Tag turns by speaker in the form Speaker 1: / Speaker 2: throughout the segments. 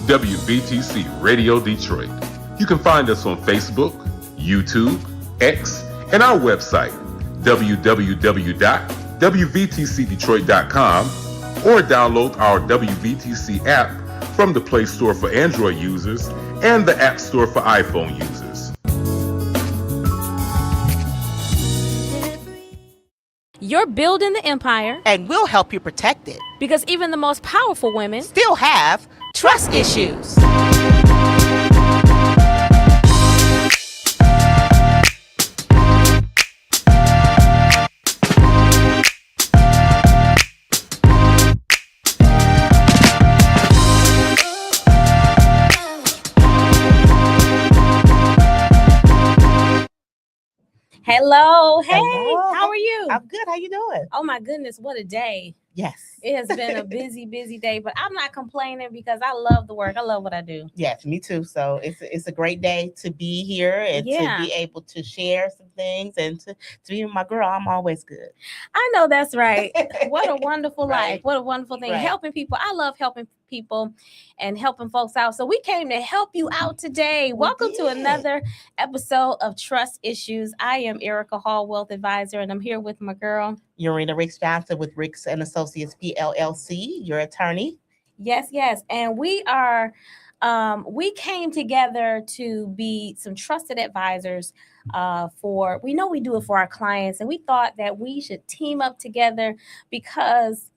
Speaker 1: WVTC Radio Detroit. You can find us on Facebook, YouTube, X, and our website, www.wvtcdetroit.com, or download our WVTC app from the Play Store for Android users and the App Store for iPhone users.
Speaker 2: You're building the empire,
Speaker 3: and we'll help you protect it.
Speaker 2: Because even the most powerful women
Speaker 3: still have trust issues.
Speaker 2: Hello. Hey,
Speaker 3: Hello.
Speaker 2: How are you?
Speaker 3: I'm good. How you doing?
Speaker 2: Oh my goodness, what a day.
Speaker 3: Yes.
Speaker 2: It has been a busy day, but I'm not complaining because I love the work. I love what I do.
Speaker 3: Yes, me too. So it's a great day to be here and to be able to share some things and to be with my girl. I'm always good.
Speaker 2: I know that's right. What a wonderful
Speaker 3: Right.
Speaker 2: life. What a wonderful thing.
Speaker 3: Right.
Speaker 2: Helping people. I love helping people and helping folks out. So we came to help you out today. Welcome to another episode of Trust Issues. I am Erica Hall, Wealth Advisor, and I'm here with my girl,
Speaker 3: Urenia Ricks Johnson with Ricks and Associates PLLC, your attorney.
Speaker 2: Yes. And we are we came together to be some trusted advisors we know we do it for our clients, and we thought that we should team up together because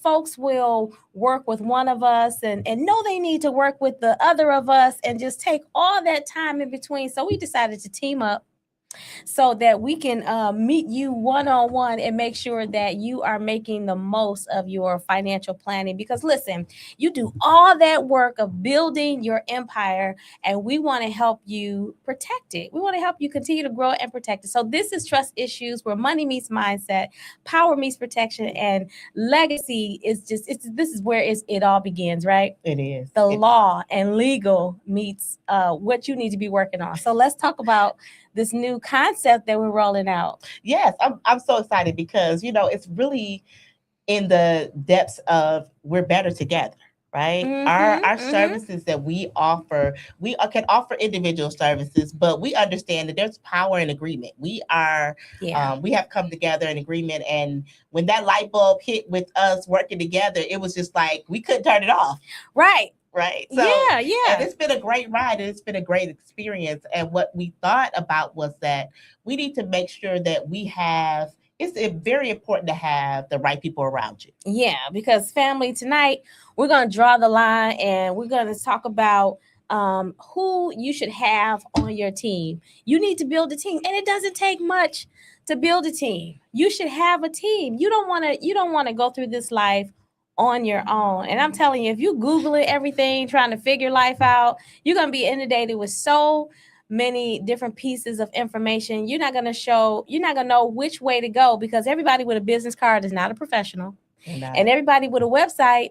Speaker 2: folks will work with one of us and know they need to work with the other of us and just take all that time in between. So we decided to team up so that we can meet you one-on-one and make sure that you are making the most of your financial planning. Because listen, you do all that work of building your empire, and we want to help you protect it. We want to help you continue to grow and protect it. So this is Trust Issues, where money meets mindset, power meets protection, and legacy is this is where it all begins, right?
Speaker 3: It is.
Speaker 2: The law and legal meets what you need to be working on. So let's talk about this new concept that we're rolling out.
Speaker 3: Yes, I'm so excited because, it's really in the depths of we're better together, right? Our services that we offer, we can offer individual services, but we understand that there's power in agreement. We have come together in agreement. And when that light bulb hit with us working together, it was just like, we couldn't turn it off.
Speaker 2: Right.
Speaker 3: So,
Speaker 2: yeah.
Speaker 3: And it's been a great ride and it's been a great experience. And what we thought about was that we need to make sure that it's very important to have the right people around you.
Speaker 2: Yeah, because family, tonight, we're going to draw the line and we're going to talk about who you should have on your team. You need to build a team, and it doesn't take much to build a team. You should have a team. You don't want to go through this life on your own. And I'm telling you, if you Googling everything, trying to figure life out, you're going to be inundated with so many different pieces of information. You're not going to know which way to go, because everybody with a business card is not a professional. And everybody with a website,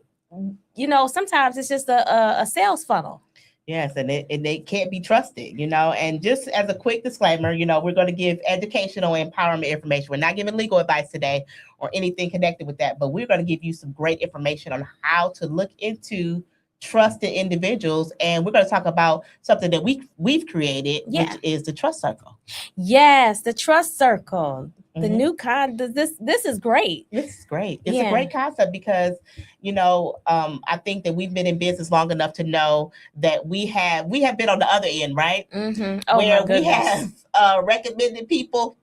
Speaker 2: sometimes it's just a sales funnel.
Speaker 3: Yes, and they can't be trusted, and just as a quick disclaimer, we're going to give educational empowerment information. We're not giving legal advice today or anything connected with that, but we're going to give you some great information on how to look into trusted individuals. And we're going to talk about something that we've created, which is the Trust Circle.
Speaker 2: Yes, the Trust Circle. The new this is great.
Speaker 3: This is great. It's a great concept because, I think that we've been in business long enough to know that we have been on the other end, right? Where we have recommended people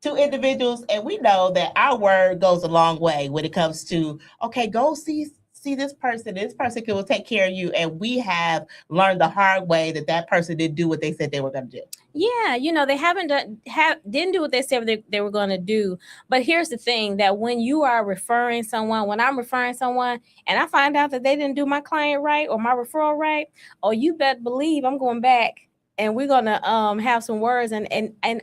Speaker 3: to individuals, and we know that our word goes a long way when it comes to, okay, go see this person will take care of you. And we have learned the hard way that person didn't do what they said they were going to do.
Speaker 2: Yeah, they didn't do what they said they were going to do. But here's the thing, that when you are referring someone, when I'm referring someone and I find out that they didn't do my client right or my referral right, you better believe I'm going back and we're going to have some words, and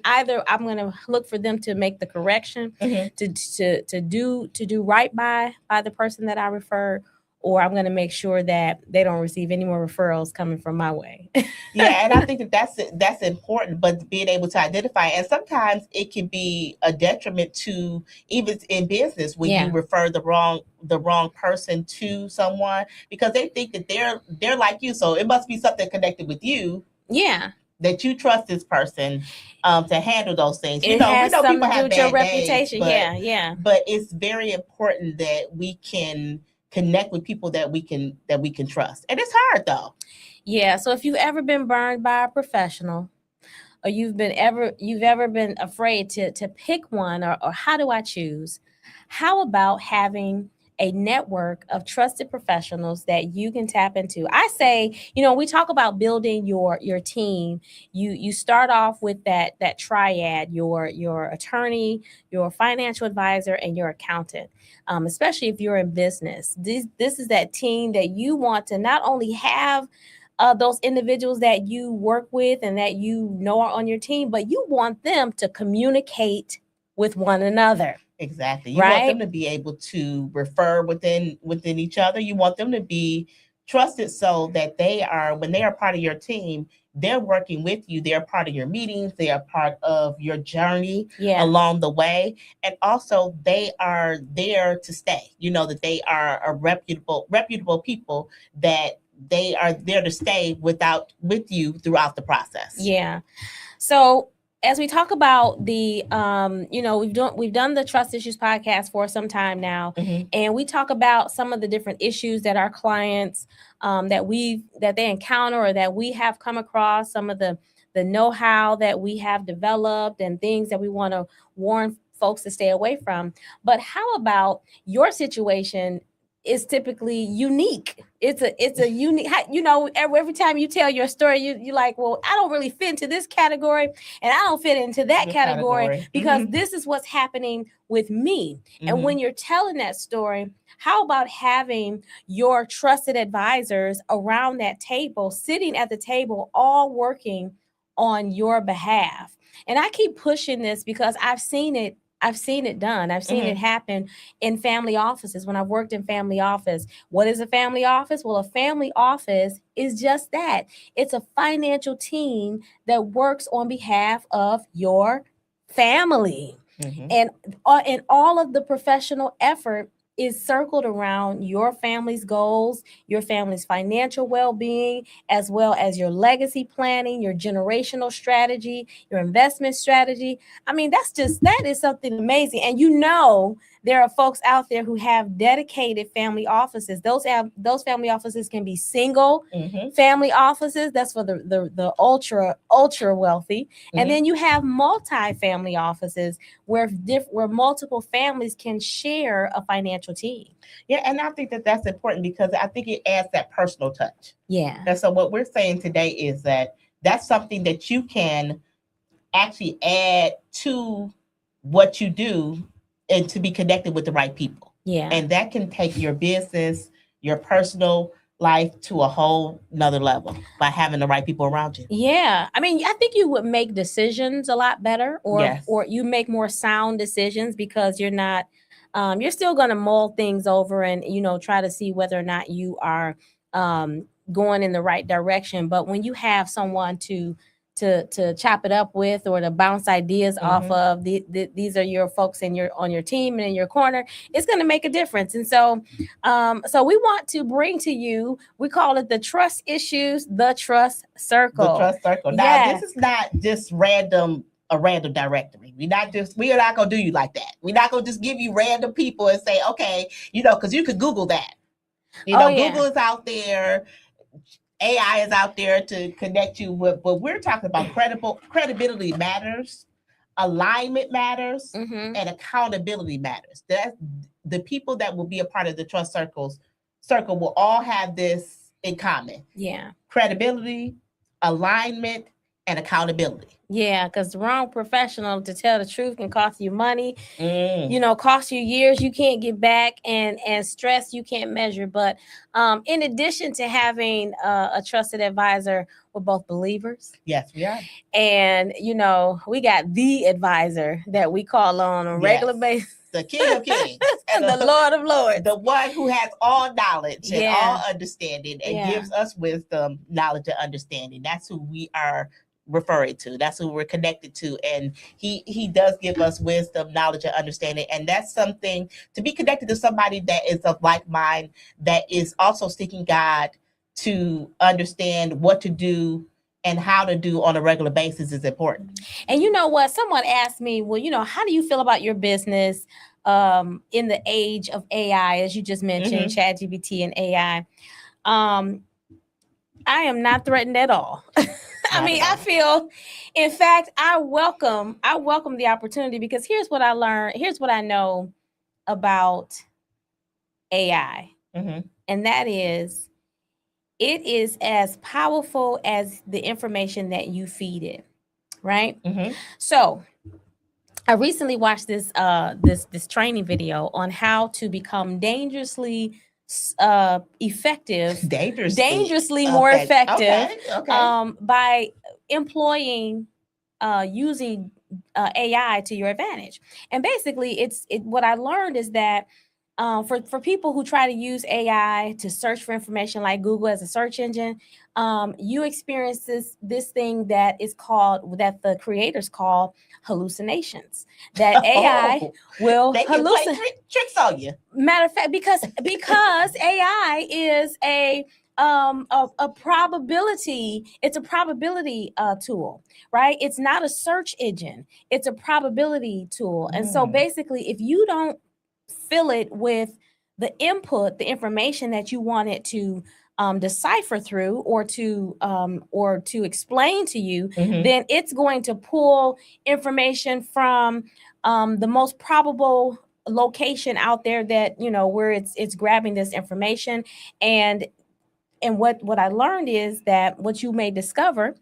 Speaker 2: either I'm going to look for them to make the correction, to do right by the person that I referred, or I'm going to make sure that they don't receive any more referrals coming from my way.
Speaker 3: Yeah, and I think that's important, but being able to identify, and sometimes it can be a detriment to even in business when you refer the wrong person to someone, because they think that they're like you, so it must be something connected with you.
Speaker 2: Yeah.
Speaker 3: That you trust this person to handle those things.
Speaker 2: We know people have bad reputation. Days,
Speaker 3: but it's very important that we can connect with people that we can trust. And it's hard though.
Speaker 2: Yeah. So if you've ever been burned by a professional, or you've ever been afraid to pick one, or how do I choose? How about having a network of trusted professionals that you can tap into? I say, we talk about building your team. You start off with that triad, your attorney, your financial advisor, and your accountant. Especially if you're in business, this is that team that you want to not only have those individuals that you work with and that are on your team, but you want them to communicate with one another.
Speaker 3: Exactly. You want them to be able to refer within each other. You want them to be trusted so that when they are part of your team, they're working with you. They're part of your meetings. They are part of your journey along the way. And also they are there to stay. That they are a reputable people, that they are there to stay with you throughout the process.
Speaker 2: Yeah. So as we talk about the, we've done the Trust Issues podcast for some time now, and we talk about some of the different issues that our clients that they encounter or that we have come across, some of the know-how that we have developed and things that we want to warn folks to stay away from. But how about your situation? Is typically unique. It's a unique, every time you tell your story, you're like, well, I don't really fit into this category and I don't fit into that category because this is what's happening with me. And when you're telling that story, how about having your trusted advisors around that table, sitting at the table, all working on your behalf? And I keep pushing this because I've seen it done. I've seen it happen in family offices when I've worked in family office. What is a family office? Well, a family office is just that. It's a financial team that works on behalf of your family. And all of the professional effort is circled around your family's goals, your family's financial well-being, as well as your legacy planning, your generational strategy, your investment strategy. I mean, that is something amazing. And there are folks out there who have dedicated family offices. Those family offices can be single family offices. That's for the ultra wealthy. And then you have multi-family offices where multiple families can share a financial team.
Speaker 3: Yeah, and I think that's important because I think it adds that personal touch.
Speaker 2: Yeah.
Speaker 3: And so what we're saying today is that's something that you can actually add to what you do and to be connected with the right people.
Speaker 2: Yeah.
Speaker 3: And that can take your business, your personal life to a whole nother level by having the right people around you.
Speaker 2: Yeah. I mean, I think you would make decisions a lot better or you make more sound decisions because you're not, you're still going to mull things over and, try to see whether or not you are going in the right direction. But when you have someone to chop it up with or to bounce ideas off of, these are your folks on your team and in your corner, it's going to make a difference. And so we want to bring to you, we call it the Trust Issues, the Trust Circle.
Speaker 3: The Trust Circle. Now, this is not just a random directory. We are not going to do you like that. We're not going to just give you random people and say, okay, because you could Google that. Google is out there. AI is out there to connect you with, but we're talking about credibility matters, alignment matters, and accountability matters. That's the people that will be a part of the Trust Circle will all have this in common.
Speaker 2: Yeah.
Speaker 3: Credibility, alignment, and accountability.
Speaker 2: Yeah, because the wrong professional, to tell the truth, can cost you money, cost you years you can't get back, and stress you can't measure. But in addition to having a trusted advisor, we're both believers.
Speaker 3: Yes, we are.
Speaker 2: And, we got the advisor that we call on a regular basis.
Speaker 3: The King of Kings.
Speaker 2: and the Lord of Lords,
Speaker 3: the one who has all knowledge and all understanding and gives us wisdom, knowledge, and understanding. That's who we are referring to. That's who we're connected to. And he does give us wisdom, knowledge, and understanding. And that's something to be connected to somebody that is of like mind, that is also seeking God to understand what to do and how to do on a regular basis is important.
Speaker 2: And you know what? Someone asked me, well, how do you feel about your business in the age of AI, as you just mentioned, ChatGPT and AI? I am not threatened at all. I mean, I feel, in fact, I welcome the opportunity, because here's what I learned. Here's what I know about AI. And that is, it is as powerful as the information that you feed it. Right. So I recently watched this training video on how to become dangerously effective, dangerously more effective, by employing using AI to your advantage. And basically, what I learned is that for people who try to use AI to search for information, like Google as a search engine, you experience this thing that the creators call hallucinations. That AI will hallucinate
Speaker 3: tricks on you.
Speaker 2: Matter of fact, because AI is a probability. It's a probability tool, right? It's not a search engine. It's a probability tool. And so basically, if you don't fill it with the input, the information that you want it to decipher through or to explain to you, then it's going to pull information from the most probable location out there that where it's grabbing this information. And what I learned is that what you may discover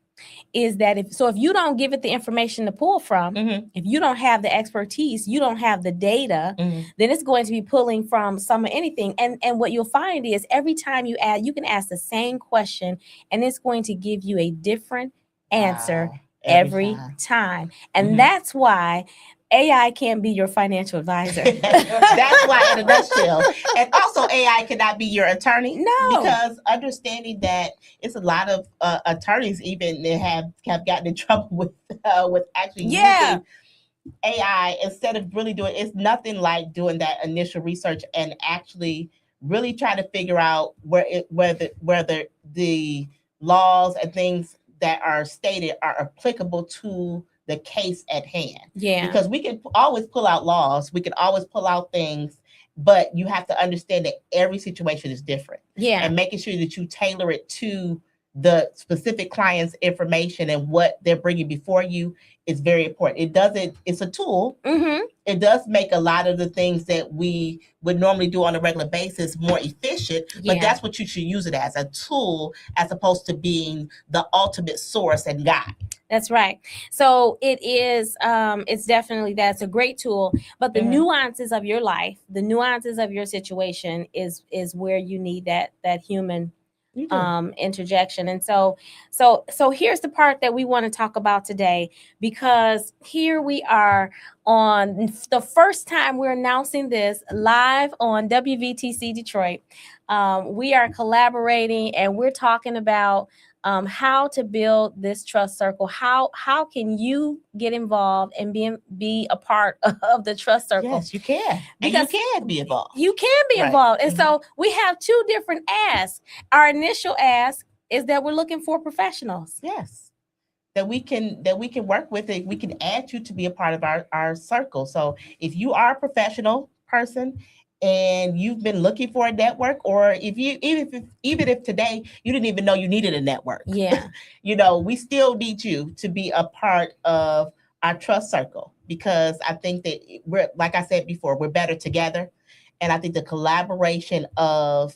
Speaker 2: is that if you don't give it the information to pull from, if you don't have the expertise, you don't have the data, then it's going to be pulling from some of anything. And what you'll find is every time you can ask the same question, and it's going to give you a different answer every time. And that's why AI can't be your financial advisor.
Speaker 3: That's why, in a nutshell. And also, AI cannot be your attorney.
Speaker 2: No,
Speaker 3: because understanding that it's a lot of attorneys even have gotten in trouble with actually using AI instead of really doing. It's nothing like doing that initial research and actually really trying to figure out whether the laws and things that are stated are applicable to the case at hand. Because we can always pull out laws, we can always pull out things, but you have to understand that every situation is different. And making sure that you tailor it to the specific client's information and what they're bringing before you is very important. It's a tool. It does make a lot of the things that we would normally do on a regular basis more efficient, but that's what you should use it as, a tool, as opposed to being the ultimate source and guide.
Speaker 2: That's right. So it is, it's definitely, that's a great tool, but the nuances of your life, the nuances of your situation is where you need that human interjection. And so here's the part that we want to talk about today, because here we are on the first time we're announcing this live on WVTC Detroit. We are collaborating and we're talking about how to build this trust circle. How can you get involved and be a part of the trust circle?
Speaker 3: Yes, you can. Because you can be involved.
Speaker 2: You can be involved. And so we have two different asks. Our initial ask is that we're looking for professionals.
Speaker 3: Yes. That we can work with it. We can add you to be a part of our circle. So if you are a professional person and you've been looking for a network, or even if today you didn't even know you needed a network, we still need you to be a part of our trust circle, because I think that we're, like I said before, we're better together. And I think the collaboration of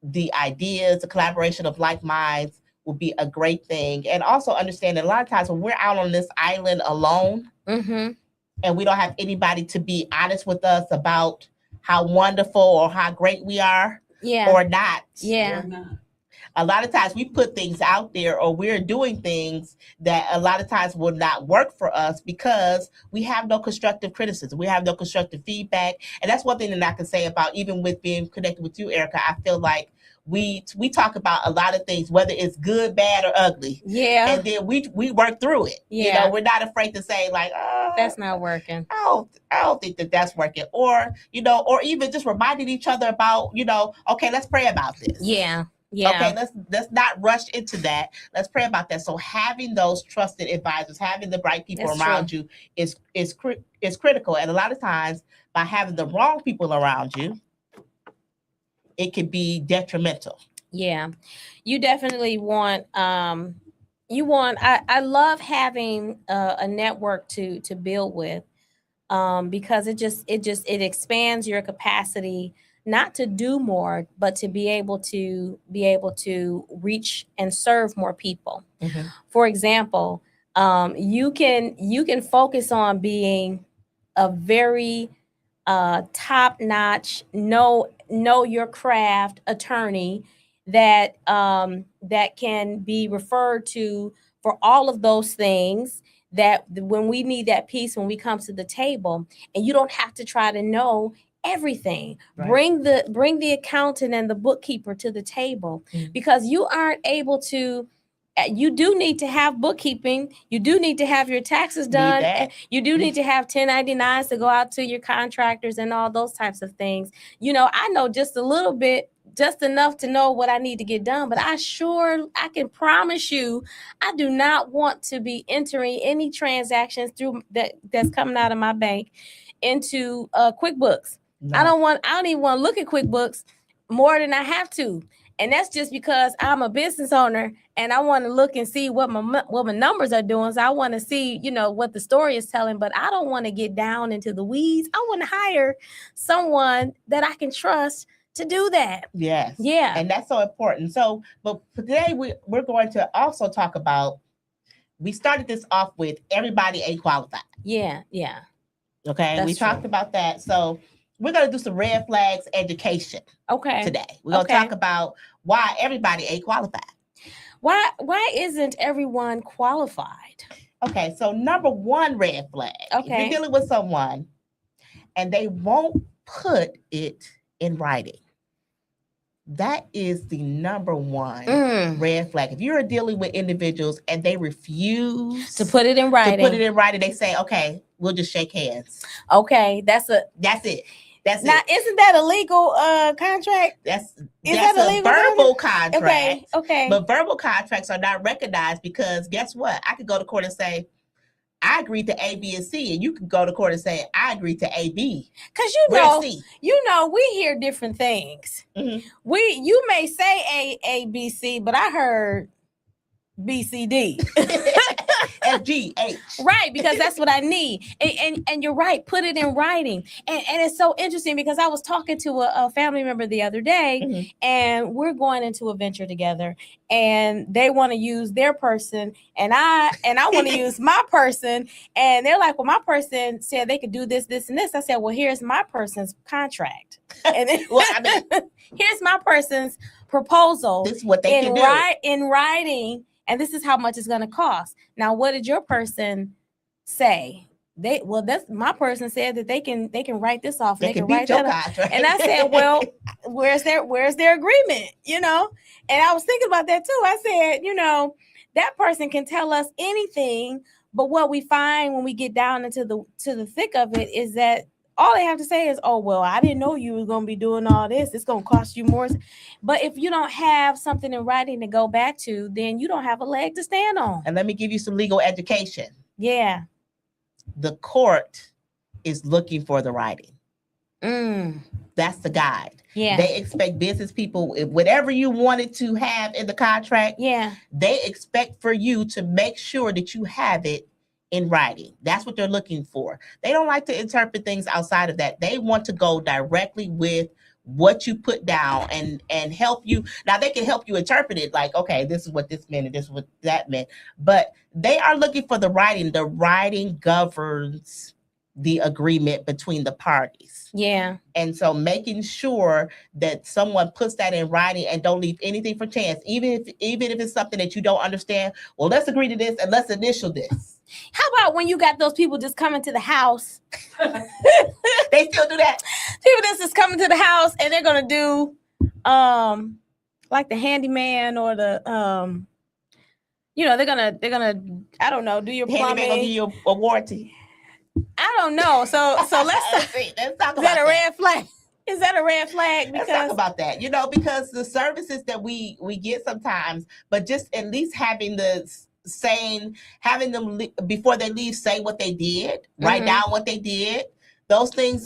Speaker 3: the ideas, the collaboration of like minds will be a great thing. And also understand that a lot of times when we're out on this island alone, and we don't have anybody to be honest with us about how wonderful or how great we are, or not. a lot of times we put things out there, or we're doing things that a lot of times will not work for us because we have no constructive criticism. We have no constructive feedback. And that's one thing that I can say about, even with being connected with you, Erica, I feel like we talk about a lot of things, whether it's good, bad, or ugly.
Speaker 2: Yeah.
Speaker 3: And then we work through it.
Speaker 2: Yeah.
Speaker 3: You know, we're not afraid to say like,
Speaker 2: that's not working.
Speaker 3: I don't think that's working. Or, you know, or even just reminding each other about, you know, okay, let's pray about this.
Speaker 2: Yeah. Yeah.
Speaker 3: Okay, let's not rush into that. Let's pray about that. So having those trusted advisors, having the right people that's around true. You is critical. And a lot of times by having the wrong people around you, it could be detrimental.
Speaker 2: Yeah. You definitely want I love having a network to build with, because it expands your capacity not to do more, but to be able to reach and serve more people. Mm-hmm. For example, you can focus on being a very top-notch, know your craft attorney that can be referred to for all of those things, that when we need that piece, when we come to the table, and you don't have to try to know everything. Right. Bring the accountant and the bookkeeper to the table, because you aren't able to. You do need to have bookkeeping. You do need to have your taxes done. You do need to have 1099s to go out to your contractors and all those types of things. You know, I know just a little bit, just enough to know what I need to get done. But I can promise you, I do not want to be entering any transactions through that's coming out of my bank into QuickBooks. No. I don't even want to look at QuickBooks more than I have to. And that's just because I'm a business owner and I want to look and see what my numbers are doing. So I want to see, you know, what the story is telling, but I don't want to get down into the weeds. I want to hire someone that I can trust to do that.
Speaker 3: Yes.
Speaker 2: Yeah.
Speaker 3: And that's so important. So, but today we're going to also talk about, we started this off with everybody ain't qualified.
Speaker 2: Yeah. Yeah.
Speaker 3: Okay. That's we true. Talked about that. So we're going to do some red flags education.
Speaker 2: Okay.
Speaker 3: Today. We're going to talk about why everybody ain't qualified.
Speaker 2: Why isn't everyone qualified?
Speaker 3: Okay. So number one red flag. Okay. If you're dealing with someone and they won't put it in writing, that is the number one red flag. If you're dealing with individuals and they refuse
Speaker 2: to put it in writing,
Speaker 3: they say, okay, we'll just shake hands.
Speaker 2: Okay. That's it.
Speaker 3: Now,
Speaker 2: isn't that a legal contract?
Speaker 3: That's a verbal contract.
Speaker 2: Okay.
Speaker 3: But verbal contracts are not recognized because guess what? I could go to court and say, I agree to A, B, and C, and you can go to court and say, I agree to A, B.
Speaker 2: Because you know, we hear different things. Mm-hmm. You may say A, B, C, but I heard B, C, D.
Speaker 3: F, G, H.
Speaker 2: Right, because that's what I need. And you're right, put it in writing. And it's so interesting because I was talking to a family member the other day, and we're going into a venture together, and they want to use their person, and I want to use my person, and they're like, well, my person said they could do this, this, and this. I said, well, here's my person's contract. And then, here's my person's proposal.
Speaker 3: This is what they can do.
Speaker 2: In writing. And this is how much it's going to cost. Now, what did your person say? That's my person said that they can write this off.
Speaker 3: They can write that off.
Speaker 2: And I said, well, where's their agreement? You know? And I was thinking about that too. I said, you know, that person can tell us anything, but what we find when we get down into the thick of it is that all they have to say is, oh, well, I didn't know you were going to be doing all this. It's going to cost you more. But if you don't have something in writing to go back to, then you don't have a leg to stand on.
Speaker 3: And let me give you some legal education.
Speaker 2: Yeah.
Speaker 3: The court is looking for the writing. That's the guide.
Speaker 2: Yeah.
Speaker 3: They expect business people, whatever you wanted to have in the contract, they expect for you to make sure that you have it in writing. That's what they're looking for. They don't like to interpret things outside of that. They want to go directly with what you put down and help you. Now they can help you interpret it like, okay, this is what this meant and this is what that meant. But they are looking for the writing. The writing governs the agreement between the parties.
Speaker 2: Yeah.
Speaker 3: And so making sure that someone puts that in writing and don't leave anything for chance, even if it's something that you don't understand. Well, let's agree to this and let's initial this.
Speaker 2: How about when you got those people just coming to the house?
Speaker 3: They still do that.
Speaker 2: People just coming to the house and they're gonna do like the handyman or the they're gonna I don't know, do your plumbing.
Speaker 3: Handyman gonna give you a warranty.
Speaker 2: I don't know. So let's
Speaker 3: talk about
Speaker 2: that. A red flag? Is that a red flag?
Speaker 3: Let's talk about that. Because the services that we get sometimes, but just at least having them before they leave, say what they did, write down what they did. Those things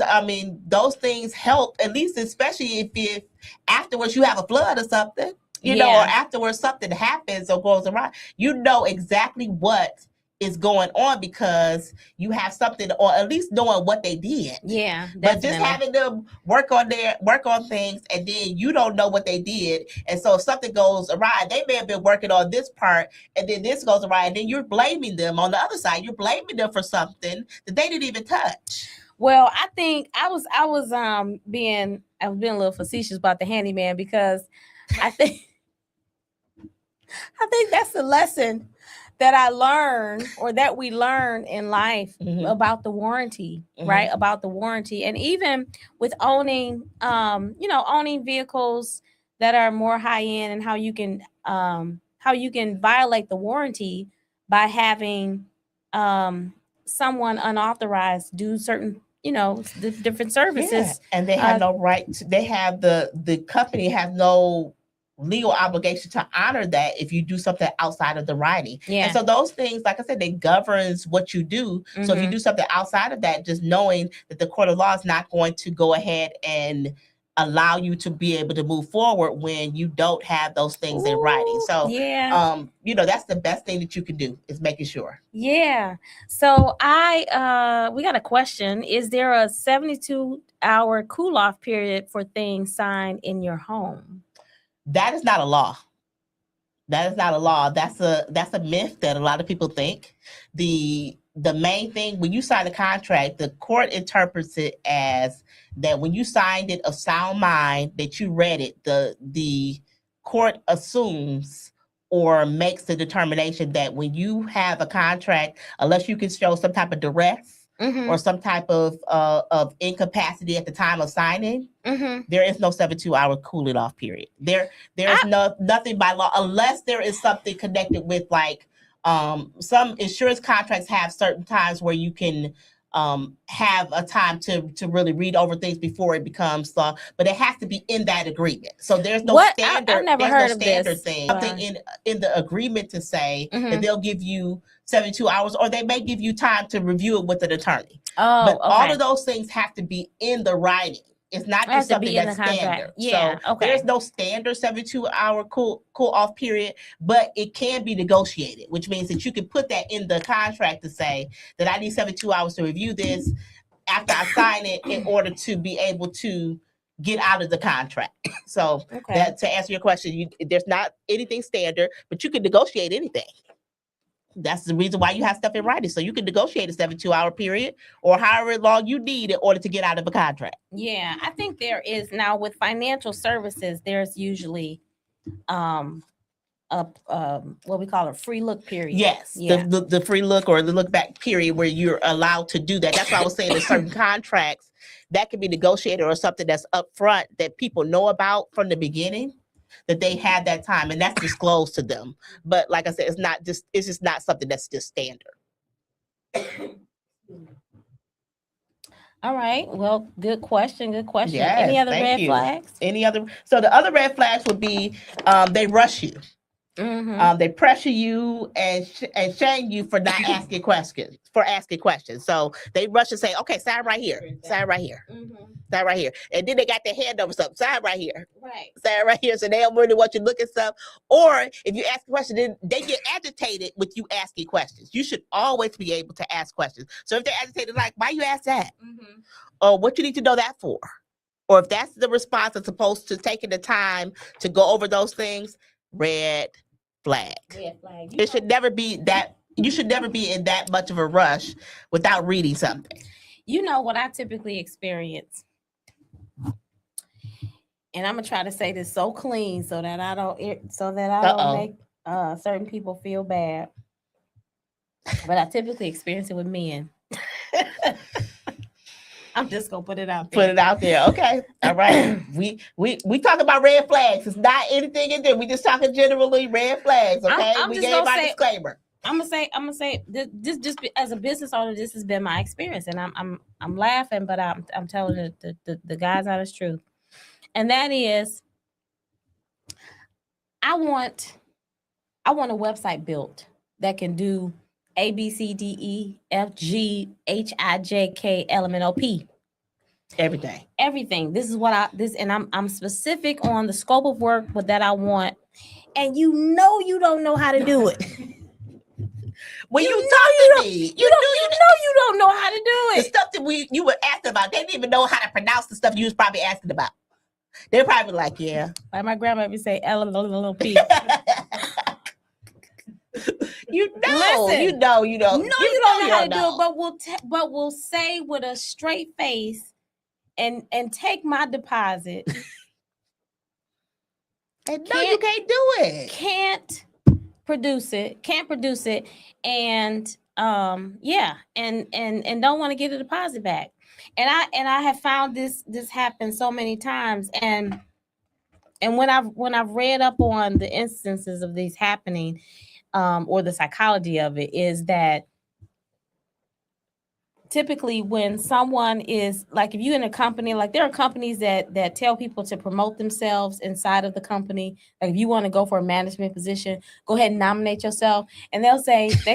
Speaker 3: help, at least, especially if afterwards you have a flood or something, or afterwards something happens or goes around, exactly what is going on because you have something, or at least knowing what they did.
Speaker 2: Yeah,
Speaker 3: definitely. But just having them work on things and then you don't know what they did, and so if something goes awry, they may have been working on this part and then this goes awry, and then you're blaming them on the other side. You're blaming them for something that they didn't even touch.
Speaker 2: Well, I think I was being a little facetious about the handyman because I think that's the lesson that I learned, or that we learn in life, about the warranty, right? About the warranty. And even with owning vehicles that are more high end, and how you can violate the warranty by having someone unauthorized do certain, different services.
Speaker 3: Yeah. And they have no right to, the company has no legal obligation to honor that if you do something outside of the writing.
Speaker 2: Yeah.
Speaker 3: And so those things, like I said, they governs what you do. So if you do something outside of that, just knowing that the court of law is not going to go ahead and allow you to be able to move forward when you don't have those things in writing. So that's the best thing that you can do, is making sure.
Speaker 2: Yeah. So we got a question. Is there a 72-hour cool-off period for things signed in your home?
Speaker 3: That is not a law. That is not a law. That's a myth that a lot of people think. The main thing, when you sign a contract, the court interprets it as that when you signed it of sound mind, that you read it, the court assumes or makes the determination that when you have a contract, unless you can show some type of duress or some type of incapacity at the time of signing, there is no 72-hour cooling off period. There is nothing by law, unless there is something connected with, like, some insurance contracts have certain times where you can have a time to really read over things before it becomes law, but it has to be in that agreement. So there's no standard.
Speaker 2: I've never heard of this
Speaker 3: thing. Something in the agreement to say that they'll give you 72 hours, or they may give you time to review it with an attorney. But all of those things have to be in the writing. It's not just something that's standard.
Speaker 2: Yeah.
Speaker 3: So there's no standard 72-hour cool off period, but it can be negotiated, which means that you can put that in the contract to say that I need 72 hours to review this after I sign it in order to be able to get out of the contract. So that, to answer your question, there's not anything standard, but you can negotiate anything. That's the reason why you have stuff in writing. So you can negotiate a 72-hour period or however long you need in order to get out of a contract.
Speaker 2: Yeah, I think there is now with financial services, there's usually what we call a free look period.
Speaker 3: Yes, the free look or the look back period where you're allowed to do that. That's why I was saying there's certain contracts that can be negotiated or something that's upfront that people know about from the beginning, that they had that time, and that's disclosed to them. But like I said, it's just not something that's just standard.
Speaker 2: All right. Well, good question. Yes, any other red flags?
Speaker 3: So the other red flags would be they rush you. They pressure you and shame you for not asking questions. So they rush and say, "Okay, sign right here. Sign right here. Sign right here." And then they got their hand over something. Sign right here.
Speaker 2: Right.
Speaker 3: Sign right here. So they don't really want you to look at stuff. Or if you ask a question, then they get agitated with you asking questions. You should always be able to ask questions. So if they're agitated, like, "Why you ask that?" Or "What you need to know that for?" Or if that's the response as opposed to taking the time to go over those things, red flag. It should never be that. You should never be in that much of a rush without reading something.
Speaker 2: You know what I typically experience, and I'm gonna try to say this so clean so that I don't make certain people feel bad. But I typically experience it with men. I'm just gonna put it out there.
Speaker 3: Put it out there. Okay. All right. we talk about red flags. It's not anything in there. We just talking generally red flags. Okay. We gave our disclaimer.
Speaker 2: I'm gonna say this just as a business owner, this has been my experience, and I'm laughing, but I'm telling the guys honest truth, and that is, I want a website built that can do A, B, C, D, E, F, G, H, I, J, K, L, M, N, O, P. Everything. This is what and I'm specific on the scope of work that I want. And you don't know how to do it.
Speaker 3: When you talk to me,
Speaker 2: you don't know how to do it.
Speaker 3: The stuff that you were asking about, they didn't even know how to pronounce the stuff you was probably asking about. They're probably like, yeah.
Speaker 2: Like my grandma would say L, M, N, O, P.
Speaker 3: You don't know how to do
Speaker 2: it, but we'll say with a straight face and take my deposit.
Speaker 3: And no, you can't do it.
Speaker 2: Can't produce it, and and don't want to get a deposit back. And I have found this happen so many times, and when I've read up on the instances of these happening, or the psychology of it, is that typically when someone is like, if you're in a company, like there are companies that tell people to promote themselves inside of the company. Like if you want to go for a management position, go ahead and nominate yourself. And they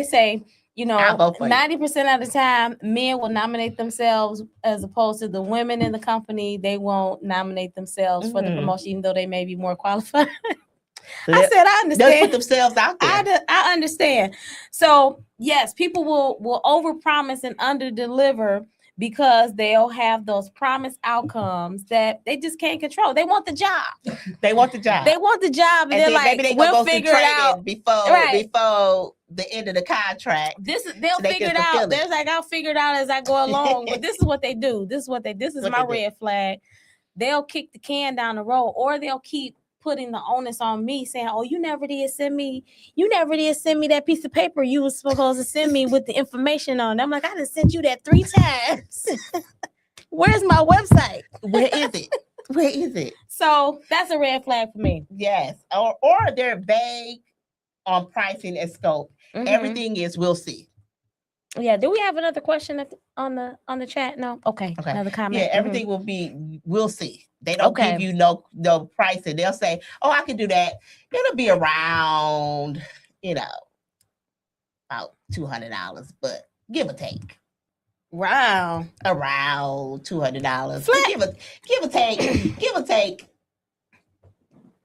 Speaker 2: say, 90% of the time, men will nominate themselves as opposed to the women in the company. They won't nominate themselves for the promotion, even though they may be more qualified. I said, I understand.
Speaker 3: They'll put themselves out there.
Speaker 2: I understand. So yes, people will overpromise and underdeliver because they'll have those promised outcomes that they just can't control. They want the job. And
Speaker 3: they're like, maybe we'll figure it out before the end of the contract.
Speaker 2: They'll figure it out. They're like, I'll figure it out as I go along. But this is what they do. This is my red flag. They'll kick the can down the road, or they'll keep putting the onus on me, saying, "Oh, you never did send me that piece of paper you was supposed to send me with the information on it." I'm like, I done sent you that 3 times. Where's my website?
Speaker 3: Where is it?
Speaker 2: So that's a red flag for me.
Speaker 3: Yes, or they're vague on pricing and scope. Everything is we'll see.
Speaker 2: Yeah. Do we have another question on the chat? No. Okay. Another comment.
Speaker 3: Yeah. Everything will be we'll see. They don't give you no pricing. They'll say, "Oh, I can do that. It'll be around, about $200, but give or take."
Speaker 2: Wow.
Speaker 3: Around $200. Give or take.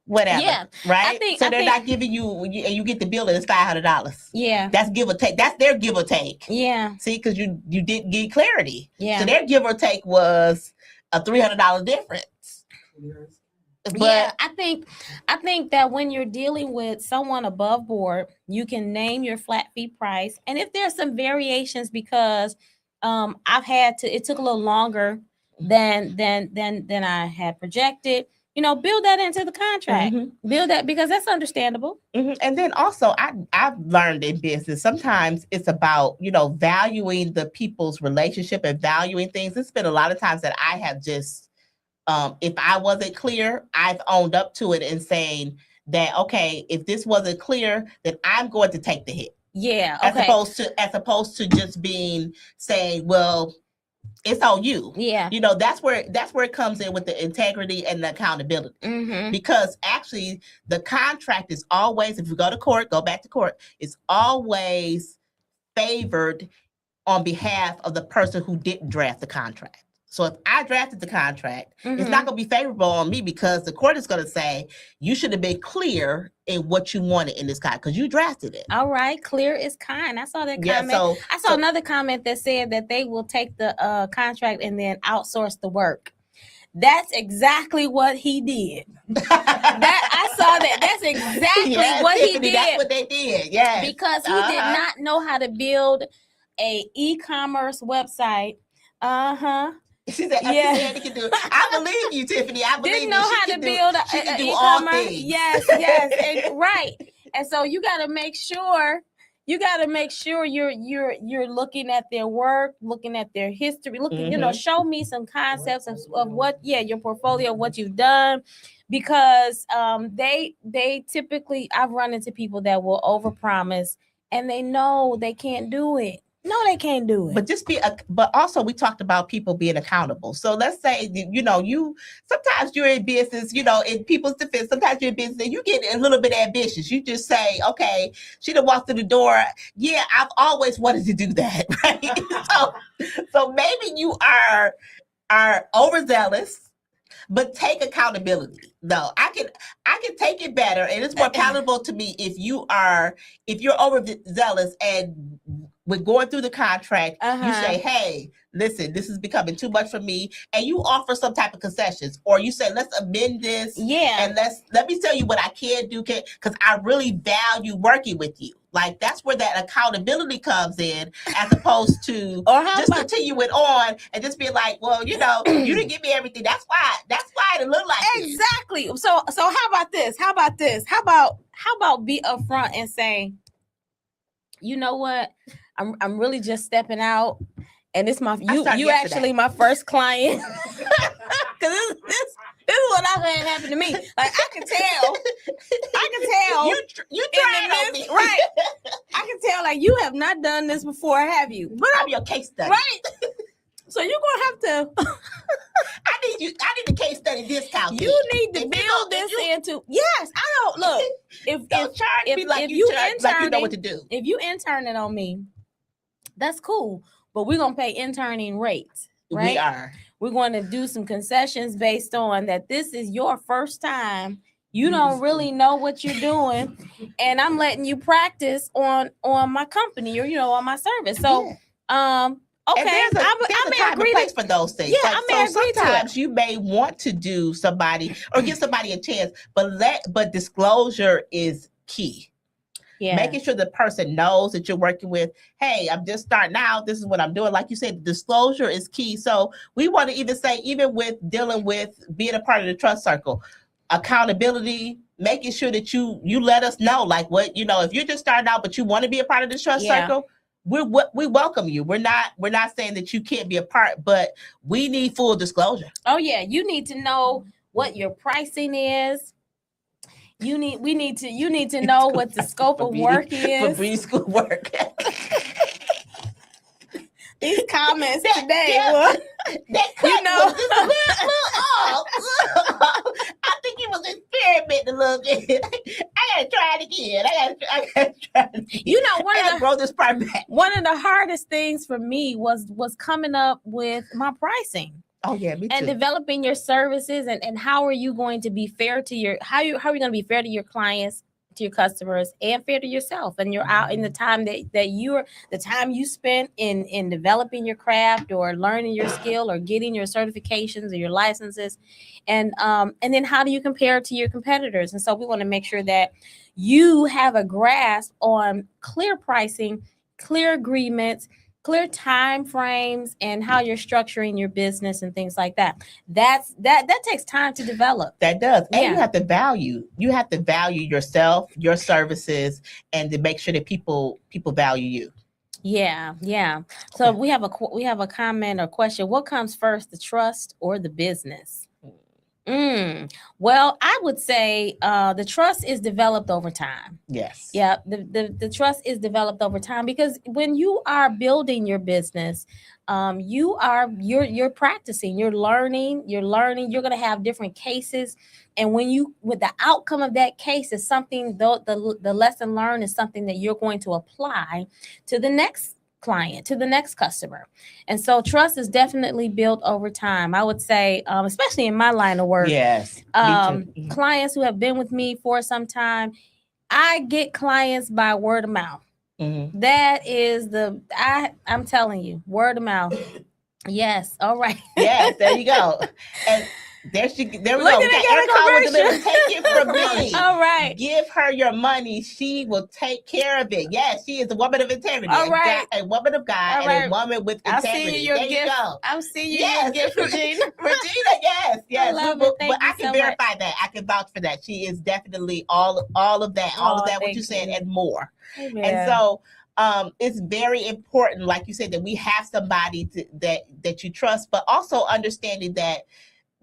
Speaker 3: Whatever. Yeah. Right. They're not giving you get the bill and it's $500.
Speaker 2: Yeah.
Speaker 3: That's give or take. That's their give or take.
Speaker 2: Yeah.
Speaker 3: See, because you didn't get clarity.
Speaker 2: Yeah.
Speaker 3: So their give or take was a $300 difference.
Speaker 2: But yeah, I think that when you're dealing with someone above board, you can name your flat fee price. And if there's some variations, because it took a little longer than I had projected, build that into the contract. Build that, because that's understandable.
Speaker 3: And then also I've learned in business, sometimes it's about, valuing the people's relationship and valuing things. It's been a lot of times that I have just, if I wasn't clear, I've owned up to it and saying that, okay, if this wasn't clear, then I'm going to take the hit.
Speaker 2: Yeah.
Speaker 3: Okay. As opposed to just saying, well, it's on you.
Speaker 2: Yeah.
Speaker 3: That's where it comes in with the integrity and the accountability. Because actually the contract is always, if you go back to court, it's always favored on behalf of the person who didn't draft the contract. So if I drafted the contract, it's not going to be favorable on me, because the court is going to say, you should have been clear in what you wanted in this contract because you drafted it.
Speaker 2: All right. Clear is kind. I saw that comment. I saw another comment that said that they will take the contract and then outsource the work. That's exactly what he did. I saw that. That's exactly what he did.
Speaker 3: That's what they did. Yeah.
Speaker 2: Because he did not know how to build a e-commerce website.
Speaker 3: She said, Tiffany can do it. I believe you, Tiffany. I believe
Speaker 2: Didn't know how to build
Speaker 3: she can do
Speaker 2: e-commerce.
Speaker 3: all things.
Speaker 2: Yes, and, right. And so you got to make sure you're looking at their work, looking at their history, looking, show me some concepts of what, your portfolio, what you've done, because they typically, I've run into people that will overpromise and they know they can't do it. No, they can't do it.
Speaker 3: But but also we talked about people being accountable. So let's say, sometimes you're in business, in people's defense, sometimes you're in business and you get a little bit ambitious. You just say, okay, she done walked through the door. Yeah, I've always wanted to do that. Right. So maybe you are overzealous. But take accountability. No, I can take it better, and it's more palatable to me if you're overzealous and with going through the contract, you say, "Hey, listen, this is becoming too much for me," and you offer some type of concessions, or you say, "Let's amend this, and let me tell you what I can do, because I really value working with you." Like, that's where that accountability comes in, as opposed to just continuing on and just being like, well, you didn't give me everything. That's why it looked like
Speaker 2: exactly. This. So how about this? How about be upfront and say, you know what? I'm really just stepping out, and it's you actually my first client. Because this is what I've had happen to me. Like, I can tell.
Speaker 3: You tried on me.
Speaker 2: Right. I can tell, like, you have not done this before, have you?
Speaker 3: But I'm your case study.
Speaker 2: Right. So you're going to have to.
Speaker 3: I need a case study discount.
Speaker 2: You need to build this into. Yes, I don't look. If you know what to do. If you intern it on me, that's cool. But we're going to pay interning rates. Right?
Speaker 3: We are.
Speaker 2: We're going to do some concessions based on that. This is your first time. You don't really know what you're doing, and I'm letting you practice on my company, or on my service. So, okay,
Speaker 3: I may agree for those things.
Speaker 2: Yeah, I may agree.
Speaker 3: Sometimes you may want to do somebody or give somebody a chance, but disclosure is key. Yeah. Making sure the person knows that you're working with, hey, I'm just starting out. This is what I'm doing. Like you said, disclosure is key. So we want to even with dealing with being a part of the trust circle, accountability, making sure that you let us know, like, what, if you're just starting out, but you want to be a part of the trust circle, we welcome you. We're not saying that you can't be a part, but we need full disclosure.
Speaker 2: Oh yeah. You need to know what your pricing is. You need to know what the scope of work is.
Speaker 3: For beauty school work.
Speaker 2: These comments today, I
Speaker 3: think he was experimenting a little bit. I gotta try it again. I gotta try it again. Grow this part back.
Speaker 2: One of the hardest things for me was coming up with my pricing.
Speaker 3: Oh yeah, me too.
Speaker 2: And developing your services, and how are you going to be fair to how are you going to be fair to your clients, to your customers, and fair to yourself, and you're out in the time the time you spent in developing your craft, or learning your skill, or getting your certifications or your licenses, and then how do you compare to your competitors? And so we want to make sure that you have a grasp on clear pricing, clear agreements, clear time frames, and how you're structuring your business and things like that. That takes time to develop.
Speaker 3: That does. And you have to value yourself, your services, and to make sure that people value you.
Speaker 2: Yeah. So we have a comment or question. What comes first, the trust or the business? Well, I would say the trust is developed over time.
Speaker 3: Yes.
Speaker 2: Yeah, the trust is developed over time, because when you are building your business, you're practicing, you're learning, you're going to have different cases, and with the outcome of that case is something, the lesson learned is something that you're going to apply to the next client, to the next customer. And so trust is definitely built over time. I would say, especially in my line of work,
Speaker 3: yes,
Speaker 2: clients who have been with me for some time, I get clients by word of mouth. Mm-hmm. That is I'm telling you, word of mouth. Yes. All right.
Speaker 3: Yes, there you go. And There we
Speaker 2: Look
Speaker 3: go.
Speaker 2: at
Speaker 3: We got Erica will deliver. Take it from me.
Speaker 2: All right.
Speaker 3: Give her your money. She will take care of it. Yes, she is a woman of integrity.
Speaker 2: All right.
Speaker 3: A woman of God and a woman with integrity.
Speaker 2: I'll see you your gift. I'll see you your gift, Regina.
Speaker 3: Regina, yes.
Speaker 2: I love it. Thank
Speaker 3: but I can verify that. I can vouch for that. She is definitely all of that. All of that, what you said, and more.
Speaker 2: Amen.
Speaker 3: And so it's very important, like you said, that we have somebody that you trust, but also understanding that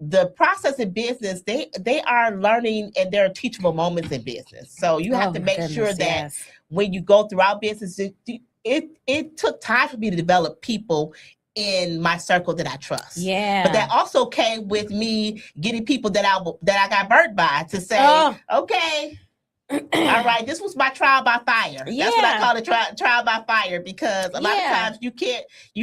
Speaker 3: the process in business, they are learning, and there are teachable moments in business. So you have to make sure that when you go throughout business, it took time for me to develop people in my circle that I trust.
Speaker 2: Yeah.
Speaker 3: But that also came with me getting people that I got burnt by to say, okay, all right, this was my trial by fire.
Speaker 2: Yeah.
Speaker 3: That's what I call it, trial by fire, because a lot of times you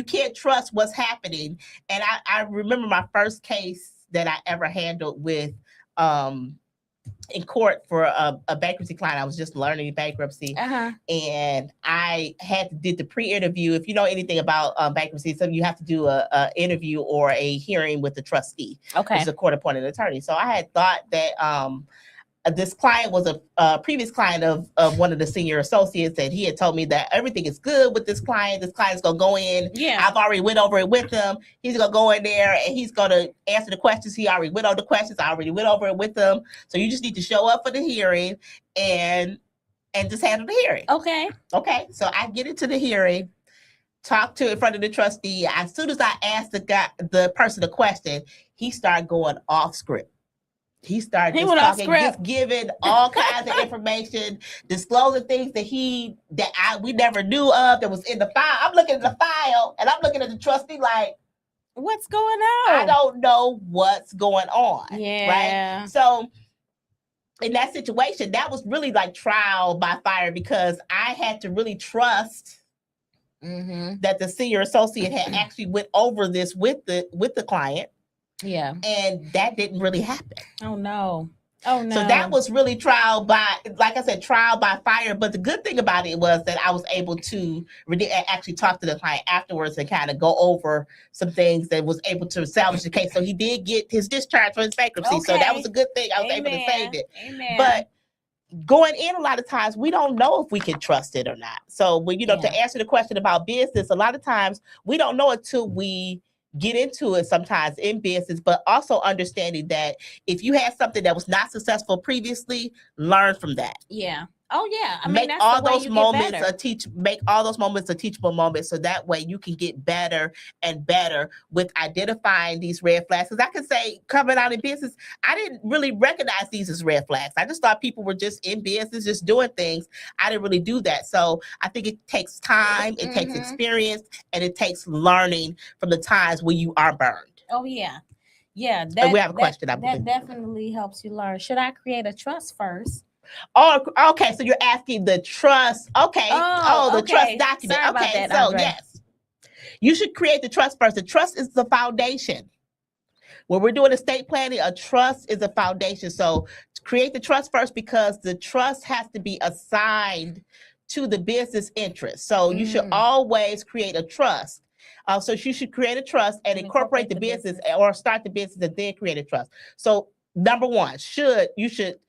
Speaker 3: can't trust what's happening. And I remember my first case that I ever handled with in court for a bankruptcy client. I was just learning bankruptcy, and I did the pre-interview. If you know anything about bankruptcy, so you have to do a interview or a hearing with the trustee, which is a court-appointed attorney. So I had thought that this client was a previous client of one of the senior associates, and he had told me that everything is good with this client. This client's gonna go in. Yeah, I've already went over it with him. He's gonna go in there and he's gonna answer the questions. He already went over the questions. I already went over it with him. So you just need to show up for the hearing and just handle the hearing. Okay. So I get into the hearing, talk to in front of the trustee. As soon as I asked the person a question, he started going off script. He started just talking, just giving all kinds of information, disclosing things that we never knew of that was in the file. I'm looking at the file and I'm looking at the trustee like,
Speaker 2: what's going on?
Speaker 3: I don't know what's going on. Yeah. Right. So in that situation, that was really like trial by fire, because I had to really trust that the senior associate had actually went over this with the client. Yeah. And that didn't really happen.
Speaker 2: Oh no. So
Speaker 3: that was really trial by fire. But the good thing about it was that I was able to actually talk to the client afterwards and kind of go over some things that was able to salvage the case. So he did get his discharge from his bankruptcy. So that was a good thing. I was able to save it. Amen. But going in, a lot of times we don't know if we can trust it or not. So when to answer the question about business, a lot of times we don't know it till we get into it sometimes in business, but also understanding that if you had something that was not successful previously, learn from that. Yeah. Oh yeah. Make all those moments a teachable moment, so that way you can get better and better with identifying these red flags. Because I can say, coming out in business, I didn't really recognize these as red flags. I just thought people were just in business, just doing things. I didn't really do that. So I think it takes time, it takes experience, and it takes learning from the times when you are burned. Oh yeah. Yeah. We have a question.
Speaker 2: That definitely helps you learn. Should I create a trust first?
Speaker 3: Oh, okay. So you're asking the trust. Okay. The trust document.
Speaker 2: Sorry about that, Andre.
Speaker 3: Yes, you should create the trust first. The trust is the foundation. When we're doing estate planning, a trust is a foundation. So create the trust first, because the trust has to be assigned to the business interest. So you should always create a trust. So you should create a trust and incorporate the business, or start the business and then create a trust. So number one, you should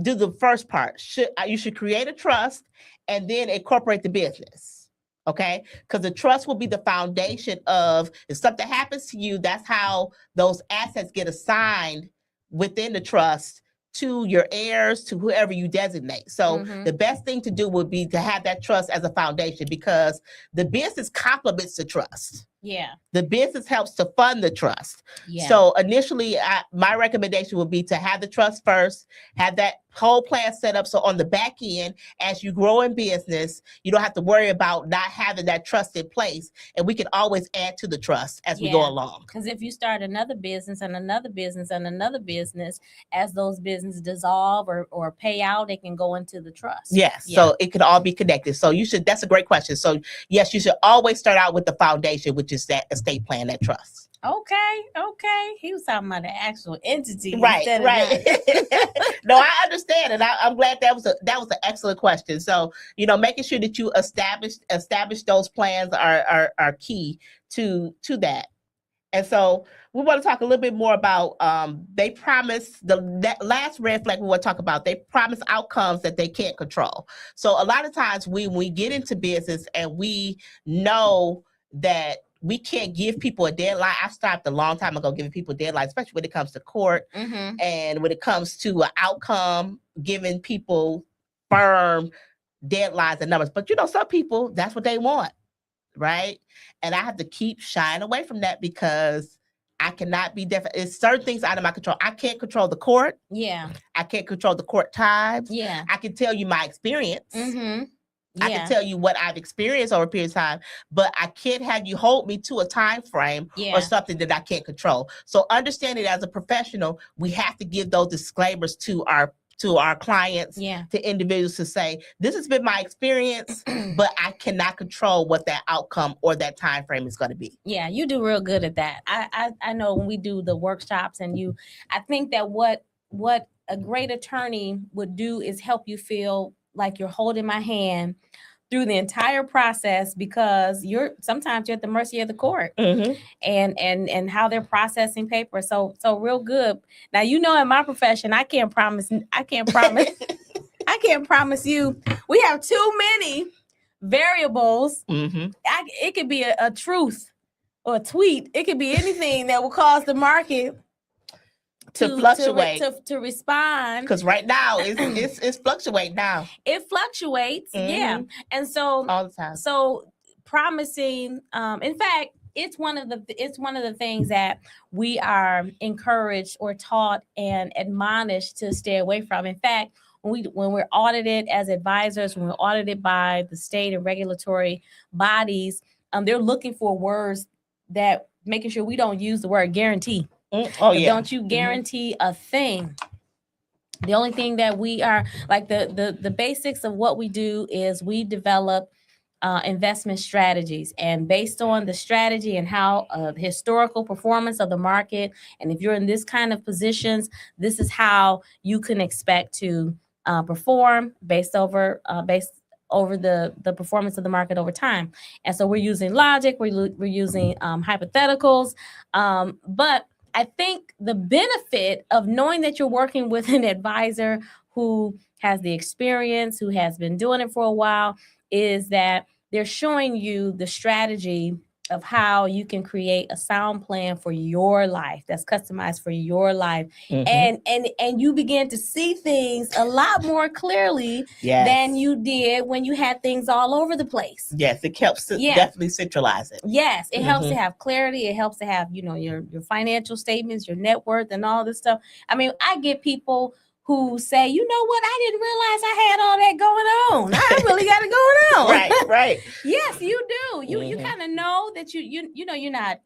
Speaker 3: do the first part. You should create a trust and then incorporate the business. Okay? Because the trust will be the foundation of, if something happens to you, that's how those assets get assigned within the trust to your heirs, to whoever you designate. So the best thing to do would be to have that trust as a foundation, because the business complements the trust. Yeah. The business helps to fund the trust. Yeah. So initially, my recommendation would be to have the trust first, have that whole plan set up. So on the back end, as you grow in business, you don't have to worry about not having that trust in place. And we can always add to the trust as we go along.
Speaker 2: Because if you start another business and another business and another business, as those businesses dissolve or pay out, it can go into the trust.
Speaker 3: Yes. Yeah. So it could all be connected. So that's a great question. So yes, you should always start out with the foundation, which is that estate plan, that trust.
Speaker 2: Okay. He was talking about the actual entity.
Speaker 3: Right. No, I understand. And I'm glad that was an excellent question. So, making sure that you establish those plans are key to that. And so we want to talk a little bit more about they promise that last red flag we want to talk about. They promise outcomes that they can't control. So a lot of times when we get into business and we know that we can't give people a deadline. I stopped a long time ago giving people deadlines, especially when it comes to court and when it comes to an outcome, giving people firm deadlines and numbers. But some people, that's what they want, right? And I have to keep shying away from that because I cannot be it's certain things out of my control. I can't control the court.
Speaker 2: Yeah.
Speaker 3: I can't control the court times.
Speaker 2: Yeah.
Speaker 3: I can tell you my experience. I can tell you what I've experienced over a period of time, but I can't have you hold me to a time frame or something that I can't control. So understanding as a professional, we have to give those disclaimers to our clients, to individuals, to say, this has been my experience, but I cannot control what that outcome or that time frame is going to be.
Speaker 2: Yeah, you do real good at that. I know when we do the workshops and I think that what a great attorney would do is help you feel like you're holding my hand through the entire process, because sometimes you're at the mercy of the court and how they're processing paper. So real good. Now, in my profession, I can't promise I can't promise you. We have too many variables. It could be a truth or a tweet. It could be anything that will cause the market
Speaker 3: to fluctuate,
Speaker 2: to respond,
Speaker 3: because right now it's fluctuating now.
Speaker 2: It fluctuates, and so
Speaker 3: all the time.
Speaker 2: So promising, in fact, it's one of the things that we are encouraged or taught and admonished to stay away from. In fact, when we're audited as advisors, when we're audited by the state and regulatory bodies, they're looking for words that making sure we don't use the word guarantee. Don't you guarantee a thing. The only thing that we are like the basics of what we do is we develop investment strategies, and based on the strategy and how the historical performance of the market, and if you're in this kind of positions, this is how you can expect to perform based over the performance of the market over time. And so we're using logic, we're using hypotheticals, but I think the benefit of knowing that you're working with an advisor who has the experience, who has been doing it for a while, is that they're showing you the strategy of how you can create a sound plan for your life that's customized for your life. And you begin to see things a lot more clearly than you did when you had things all over the place.
Speaker 3: Yes, it helps to definitely centralize it.
Speaker 2: Yes, it helps to have clarity. It helps to have, your financial statements, your net worth, and all this stuff. I mean, I get people who say, you know what, I didn't realize I had all that going on. I really got it going on.
Speaker 3: Right.
Speaker 2: Yes, you do. You kind of know that you're not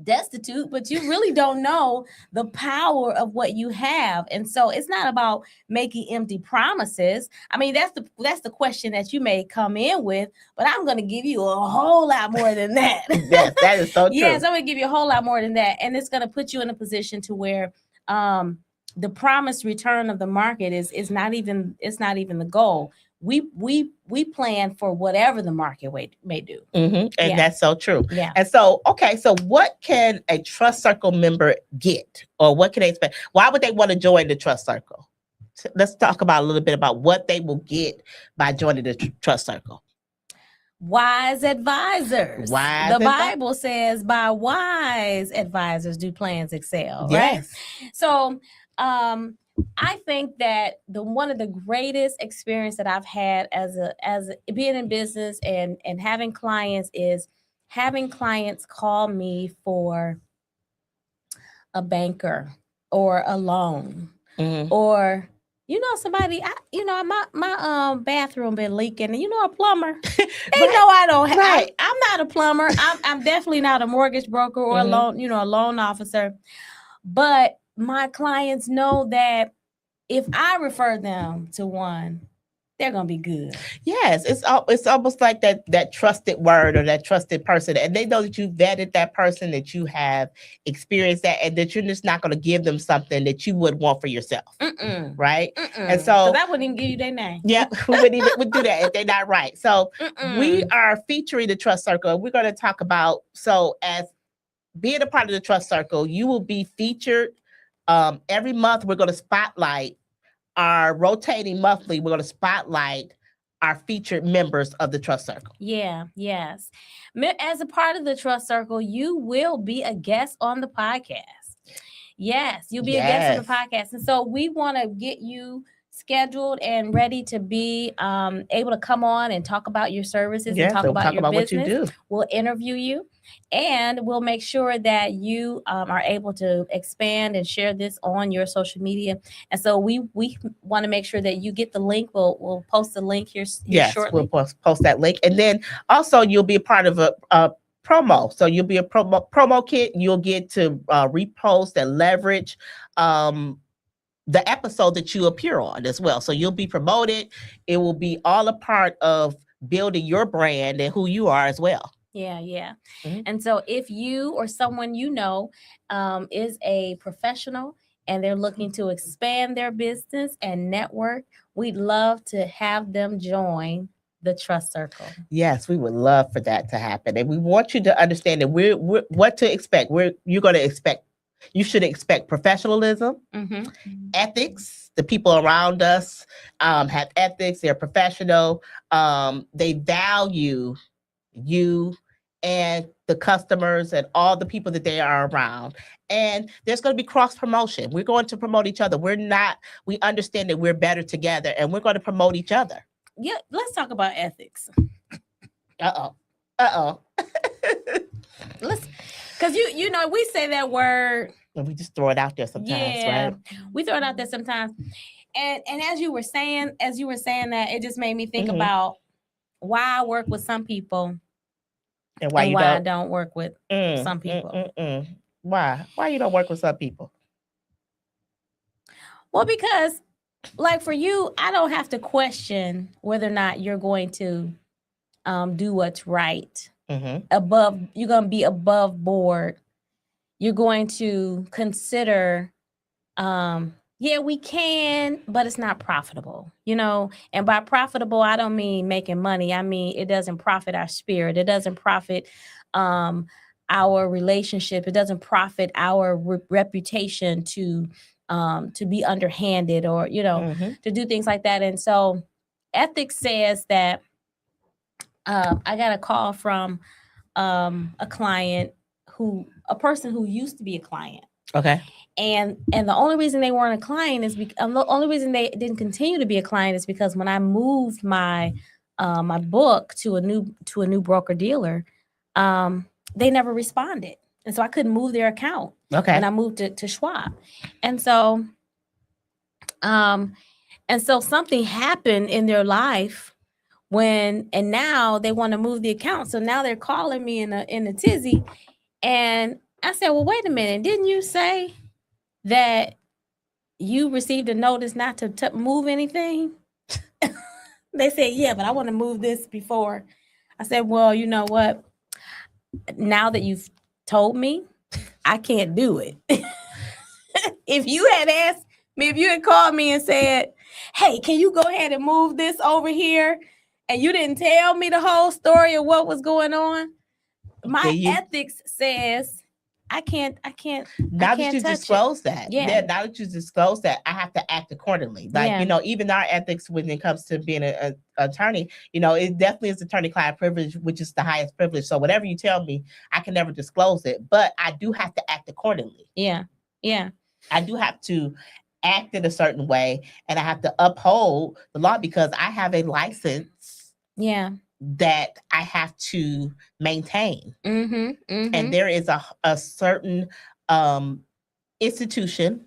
Speaker 2: destitute, but you really don't know the power of what you have. And so it's not about making empty promises. I mean, that's the question that you may come in with, but I'm going to give you a whole lot more than that.
Speaker 3: Yes, that is so true.
Speaker 2: Yes, I'm going to give you a whole lot more than that. And it's going to put you in a position to where the promised return of the market is not even the goal. We plan for whatever the market may do.
Speaker 3: And that's so true.
Speaker 2: Yeah.
Speaker 3: And so, okay, so what can a Trust Circle member get, or what can they expect? Why would they want to join the Trust Circle? Let's talk about a little bit about what they will get by joining the Trust Circle.
Speaker 2: Wise advisors. The Bible says, by wise advisors do plans excel.
Speaker 3: Yes.
Speaker 2: Right? So, I think that one of the greatest experience that I've had as being in business and having clients is having clients call me for a banker or a loan or somebody. My bathroom been leaking, and a plumber. They know I don't. I'm not a plumber. I'm definitely not a mortgage broker or a loan officer, but my clients know that if I refer them to one, they're gonna be good.
Speaker 3: Yes, it's almost like that trusted word or that trusted person, and they know that you vetted that person, that you have experienced that, and that you're just not gonna give them something that you would want for yourself, right? And so
Speaker 2: I wouldn't even give you their name.
Speaker 3: Yeah, we wouldn't even do that if they're not right. So we are featuring the Trust Circle, and we're going to talk about as being a part of the Trust Circle, you will be featured every month. We're going to spotlight our rotating monthly. We're going to spotlight our featured members of the Trust Circle.
Speaker 2: Yeah, yes. As a part of the Trust Circle, you will be a guest on the podcast. Yes, you'll be a guest on the podcast. And so we want to get you scheduled and ready to be able to come on and talk about your services and talk about your business. What you do. We'll interview you, and we'll make sure that you are able to expand and share this on your social media. And so we want to make sure that you get the link. We'll post the link here shortly.
Speaker 3: We'll post that link. And then also you'll be a part of a promo. So you'll be a promo kit. You'll get to repost and leverage the episode that you appear on as well. So you'll be promoted. It will be all a part of building your brand and who you are as well.
Speaker 2: Yeah. Mm-hmm. And so if you or someone you know is a professional and they're looking to expand their business and network, we'd love to have them join the Trust Circle.
Speaker 3: Yes, we would love for that to happen. And we want you to understand that we're what to expect. You should expect professionalism, mm-hmm. ethics. The people around us have ethics. They're professional. They value you and the customers and all the people that they are around. And there's going to be cross promotion. We're going to promote each other. We understand that we're better together, and we're going to promote each other.
Speaker 2: Yeah, let's talk about ethics. Because you know, we say that word
Speaker 3: and we just throw it out there sometimes, right?
Speaker 2: We throw it out there sometimes. And as you were saying that, it just made me think mm-hmm. about why I work with some people and why I don't work with some people.
Speaker 3: Why you don't work with some people?
Speaker 2: Well, because like for you, I don't have to question whether or not you're going to do what's right. Mm-hmm. You're going to be above board. You're going to consider, we can, but it's not profitable, you know. And by profitable, I don't mean making money. I mean, it doesn't profit our spirit. It doesn't profit our relationship. It doesn't profit our reputation to be underhanded or, you know, mm-hmm. to do things like that. And so ethics says that I got a call from a person who used to be a client.
Speaker 3: Okay.
Speaker 2: And the only reason they weren't a client is because the only reason they didn't continue to be a client is because when I moved my my book to a new broker dealer, they never responded. And so I couldn't move their account.
Speaker 3: Okay.
Speaker 2: And I moved it to Schwab. And so something happened in their life and now they want to move the account. So now they're calling me in a tizzy. And I said, well, wait a minute. Didn't you say that you received a notice not to move anything? They said, yeah, but I want to move this before. I said, well, you know what? Now that you've told me, I can't do it. If you had asked me, if you had called me and said, hey, can you go ahead and move this over here? And you didn't tell me the whole story of what was going on. My ethics says I can't.
Speaker 3: Now that you disclose that, now that you disclose that, I have to act accordingly. Like, you know, even our ethics when it comes to being an attorney, you know, it definitely is attorney-client privilege, which is the highest privilege. So whatever you tell me, I can never disclose it, but I do have to act accordingly.
Speaker 2: Yeah.
Speaker 3: I do have to act in a certain way, and I have to uphold the law because I have a license.
Speaker 2: Yeah.
Speaker 3: That I have to maintain.
Speaker 2: Mm-hmm, mm-hmm.
Speaker 3: And there is a certain institution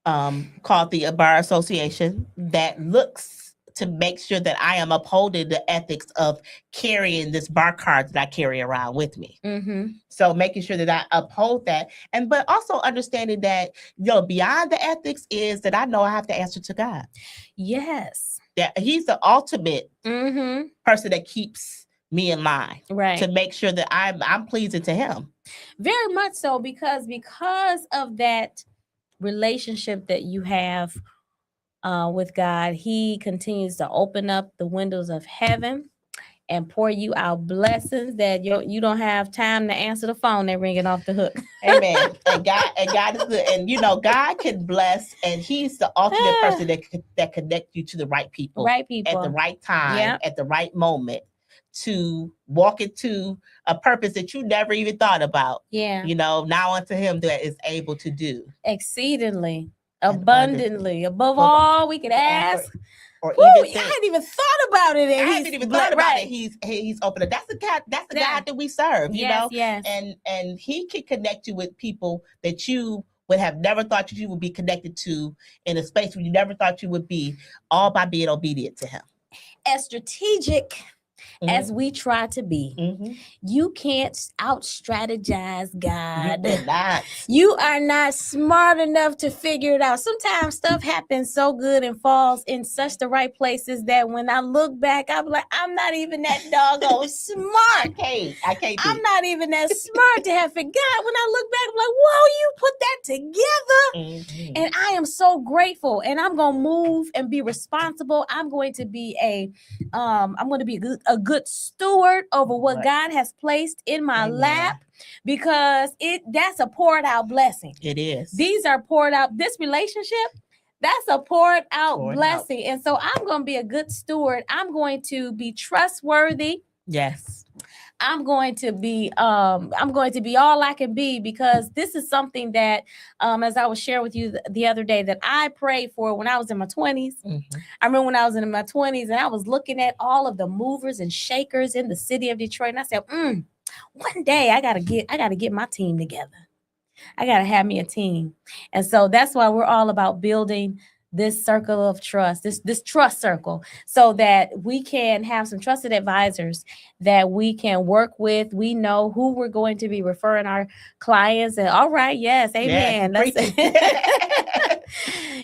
Speaker 3: called the Bar Association that looks to make sure that I am upholding the ethics of carrying this bar card that I carry around with me.
Speaker 2: Mm-hmm.
Speaker 3: So making sure that I uphold that, but also understanding that, you know, beyond the ethics is that I know I have to answer to God.
Speaker 2: Yes.
Speaker 3: That he's the ultimate
Speaker 2: mm-hmm.
Speaker 3: person that keeps me in line,
Speaker 2: right?
Speaker 3: To make sure that I'm pleasing to him.
Speaker 2: Very much so, because of that relationship that you have with God, he continues to open up the windows of heaven and pour you out blessings that you don't have time to answer the phone. They're ringing off the hook.
Speaker 3: Amen. And God is good. And God can bless, and He's the ultimate person that connect you to the right people
Speaker 2: at
Speaker 3: the right time, at the right moment, to walk into a purpose that you never even thought about.
Speaker 2: Yeah.
Speaker 3: Now unto Him that is able to do
Speaker 2: exceedingly, abundantly, above all we could ask.
Speaker 3: Or
Speaker 2: I
Speaker 3: even
Speaker 2: hadn't even thought about it.
Speaker 3: I hadn't even thought about it. He's open. That's the God that we serve.
Speaker 2: Yes.
Speaker 3: And He can connect you with people that you would have never thought you would be connected to, in a space where you never thought you would be, all by being obedient to Him.
Speaker 2: As strategic as we try to be, you can't out strategize God. You are not smart enough to figure it out. Sometimes stuff happens so good and falls in such the right places that when I look back, I'm like, I'm not even that doggone smart.
Speaker 3: I can't.
Speaker 2: I'm not even that smart to have forgot. When I look back, I'm like, whoa, you put that together. And I am so grateful. And I'm gonna move and be responsible. I'm going to be a good steward over what God has placed in my lap, because that's a poured out blessing.
Speaker 3: It is.
Speaker 2: These are poured out. This relationship, that's a poured out blessing. And so I'm going to be a good steward. I'm going to be trustworthy.
Speaker 3: Yes.
Speaker 2: I'm going to be all I can be, because this is something that, as I was sharing with you the other day, that I prayed for when I was in my 20s. I remember when I was in my 20s and I was looking at all of the movers and shakers in the city of Detroit, and I said, one day I gotta get my team together. I gotta have me a team. And so that's why we're all about building this circle of trust, this trust circle, so that we can have some trusted advisors that we can work with. We know who we're going to be referring our clients. And all right, yes, amen.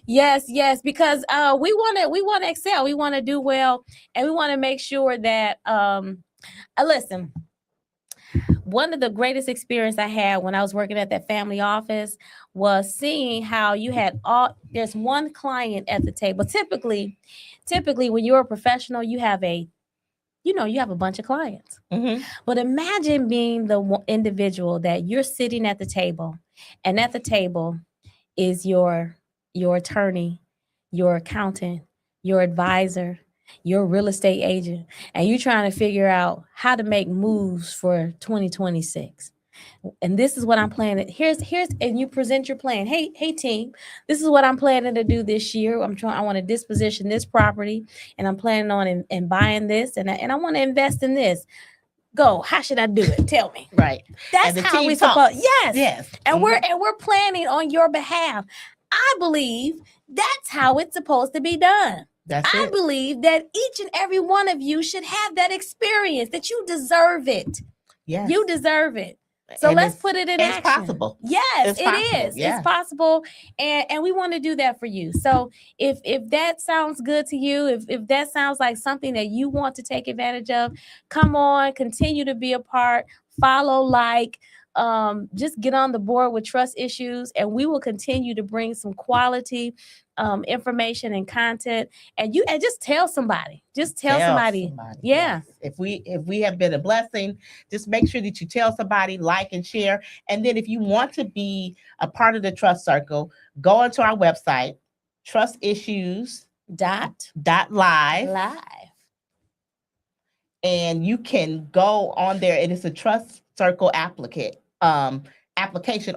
Speaker 2: Yes, because we want to excel, we want to do well, and we want to make sure that listen. One of the greatest experience I had when I was working at that family office was seeing how you had there's one client at the table. Typically when you're a professional, you have a bunch of clients. But imagine being the individual that you're sitting at the table, and at the table is your attorney, your accountant, your advisor, your real estate agent, and you're trying to figure out how to make moves for 2026. And this is what I'm planning. Here's and you present your plan. Hey team, this is what I'm planning to do this year. I want to disposition this property, and I'm planning on and buying this, and I want to invest in this. Go. How should I do it? Tell me.
Speaker 3: Right.
Speaker 2: That's how we supposed. Yes. And
Speaker 3: mm-hmm.
Speaker 2: we're planning on your behalf. I believe that's how it's supposed to be done. I believe that each and every one of you should have that experience, that you deserve it.
Speaker 3: Yes.
Speaker 2: You deserve it. So let's put it in action.
Speaker 3: It's possible.
Speaker 2: Yes, it is. Yeah. It's possible. And we want to do that for you. So if that sounds good to you, if that sounds like something that you want to take advantage of, come on, continue to be a part, follow, just get on the board with Trust Issues, and we will continue to bring some quality information and content, and just tell somebody. Just tell somebody. Yeah.
Speaker 3: Yes. If we have been a blessing, just make sure that you tell somebody, like and share. And then if you want to be a part of the Trust Circle, go onto our website, trustissues.live. And you can go on there, and it's a Trust Circle application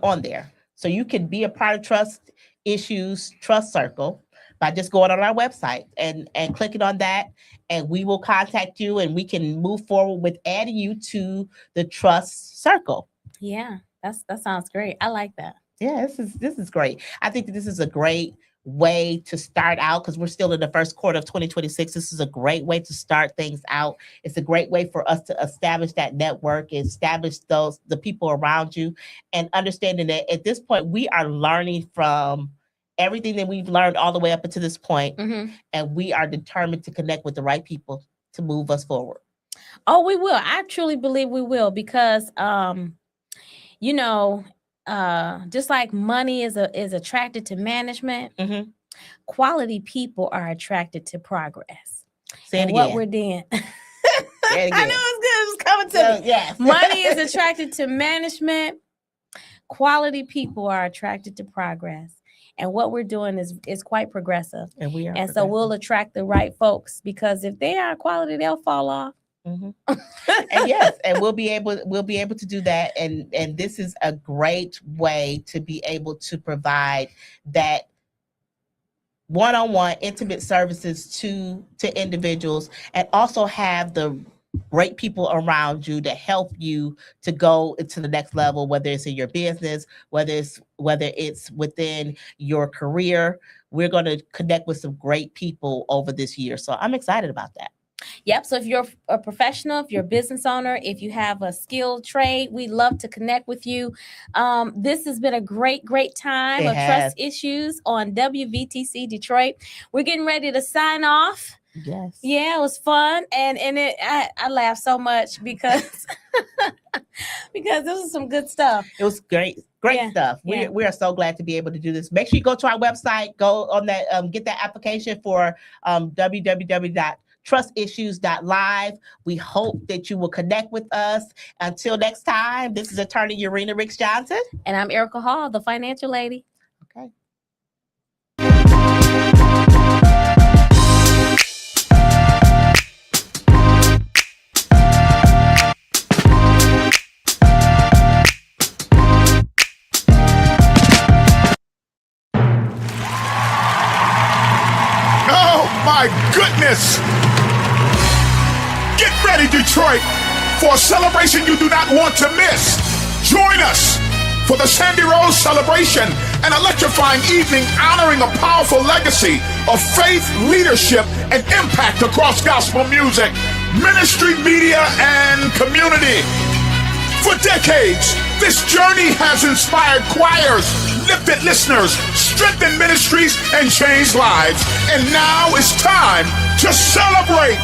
Speaker 3: on there. So you can be a part of Trust Issues Trust Circle by just going on our website and clicking on that, and we will contact you, and we can move forward with adding you to the Trust Circle.
Speaker 2: Yeah, that sounds great. I like that.
Speaker 3: Yeah, this is great. I think that this is a great way to start out, because we're still in the first quarter of 2026. This is a great way to start things out. It's a great way for us to establish that network, establish the people around you, and understanding that at this point we are learning from everything that we've learned all the way up until this point, and we are determined to connect with the right people to move us forward.
Speaker 2: Oh, we will. I truly believe we will, because just like money is attracted to management, quality people are attracted to progress.
Speaker 3: Say it again.
Speaker 2: What we're doing.
Speaker 3: Say it again.
Speaker 2: I knew it was good. It was coming to me.
Speaker 3: Yes.
Speaker 2: Money is attracted to management. Quality people are attracted to progress. And what we're doing is quite progressive.
Speaker 3: And we are.
Speaker 2: And so we'll attract the right folks, because if they aren't quality, they'll fall off.
Speaker 3: Mm-hmm. And yes, and we'll be able to do that. And this is a great way to be able to provide that one-on-one intimate services to individuals, and also have the great people around you to help you to go to the next level, whether it's in your business, whether it's within your career. We're going to connect with some great people over this year. So I'm excited about that.
Speaker 2: Yep. So if you're a professional, if you're a business owner, if you have a skilled trade, we'd love to connect with you. This has been a great time of Trust Issues on WVTC Detroit. We're getting ready to sign off.
Speaker 3: Yes.
Speaker 2: Yeah, it was fun. And I laughed so much because because this was some good stuff.
Speaker 3: It was great stuff. We are so glad to be able to do this. Make sure you go to our website, go on that, get that application for www.trustissues.live. We hope that you will connect with us. Until next time, this is attorney Urenia Ricks Johnson.
Speaker 2: And I'm Erica Hall, the financial lady.
Speaker 3: Okay.
Speaker 4: My goodness! Get ready, Detroit, for a celebration you do not want to miss. Join us for the Sandy Rose celebration, an electrifying evening honoring a powerful legacy of faith, leadership, and impact across gospel music, ministry, media, and community. For decades, this journey has inspired choirs, lifted listeners, strengthened ministries, and changed lives. And now it's time to celebrate.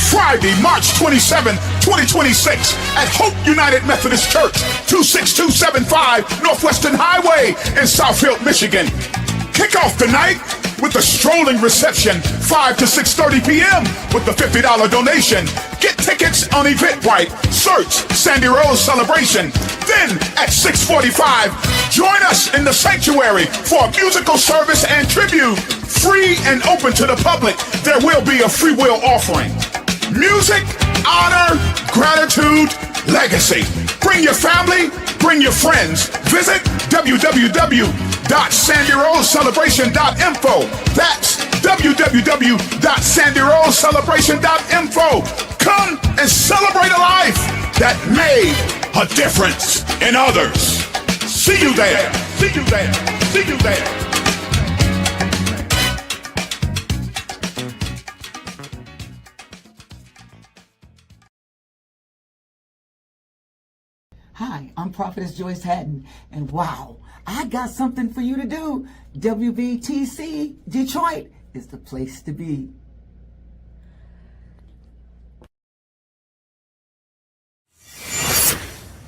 Speaker 4: Friday, March 27, 2026 at Hope United Methodist Church, 26275 Northwestern Highway in Southfield, Michigan. Kick off the night with a strolling reception, 5 to 6:30 p.m. with the $50 donation. Get tickets on Eventbrite. Search Sandy Rose Celebration. Then at 6:45, join us in the sanctuary for a musical service and tribute. Free and open to the public. There will be a free will offering. Music, honor, gratitude, legacy. Bring your family, bring your friends. Visit www.sandyrosecelebration.info. That's www.sandyrosecelebration.info. Come and celebrate a life that made a difference in others. See you there. See you there. See you there.
Speaker 5: Hi, I'm Prophetess Joyce Hatton, and wow, I got something for you to do. WVTC Detroit is the place to be.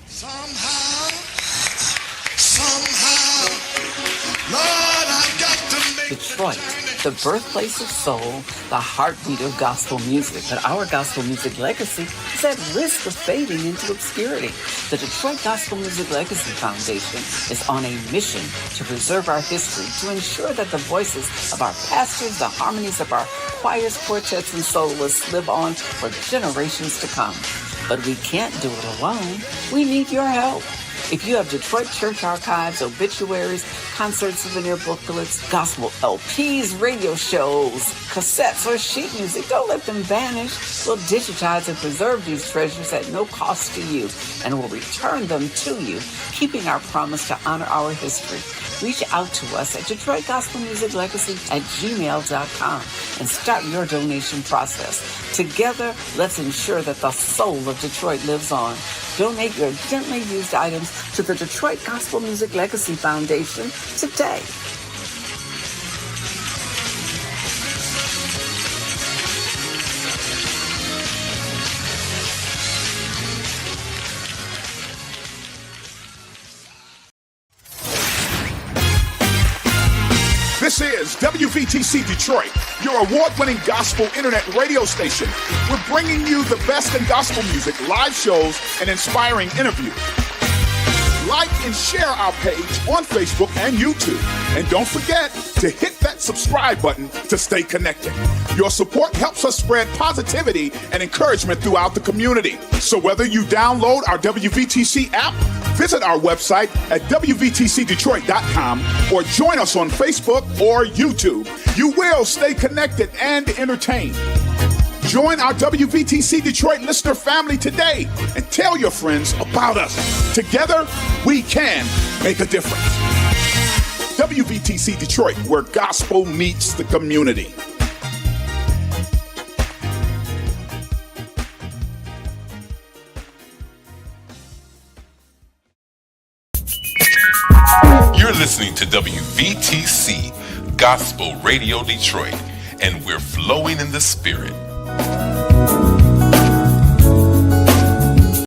Speaker 4: Somehow, Lord, I've got to make
Speaker 6: Detroit, the birthplace of soul, the heartbeat of gospel music. But our gospel music legacy is at risk of fading into obscurity. The Detroit Gospel Music Legacy Foundation is on a mission to preserve our history, to ensure that the voices of our pastors, the harmonies of our choirs, quartets, and soloists live on for generations to come. But we can't do it alone. We need your help. If you have Detroit church archives, obituaries, concert souvenir booklets, gospel LPs, radio shows, cassettes, or sheet music, don't let them vanish. We'll digitize and preserve these treasures at no cost to you, and we'll return them to you, keeping our promise to honor our history. Reach out to us at DetroitGospelMusicLegacy@gmail.com and start your donation process. Together, let's ensure that the soul of Detroit lives on. Donate your gently used items to the Detroit Gospel Music Legacy Foundation today.
Speaker 4: This This is WVTC Detroit, your award-winning gospel internet radio station. We're bringing you the best in gospel music, live shows, and inspiring interviews. Like and share our page on Facebook and YouTube. And don't forget to hit that subscribe button to stay connected. Your support helps us spread positivity and encouragement throughout the community. So whether you download our WVTC app, visit our website at WVTCDetroit.com, or join us on Facebook or YouTube, you will stay connected and entertained. Join our WVTC Detroit listener family today and tell your friends about us. Together, we can make a difference. WVTC Detroit, where gospel meets the community.
Speaker 1: You're listening to WVTC Gospel Radio Detroit, and we're flowing in the Spirit.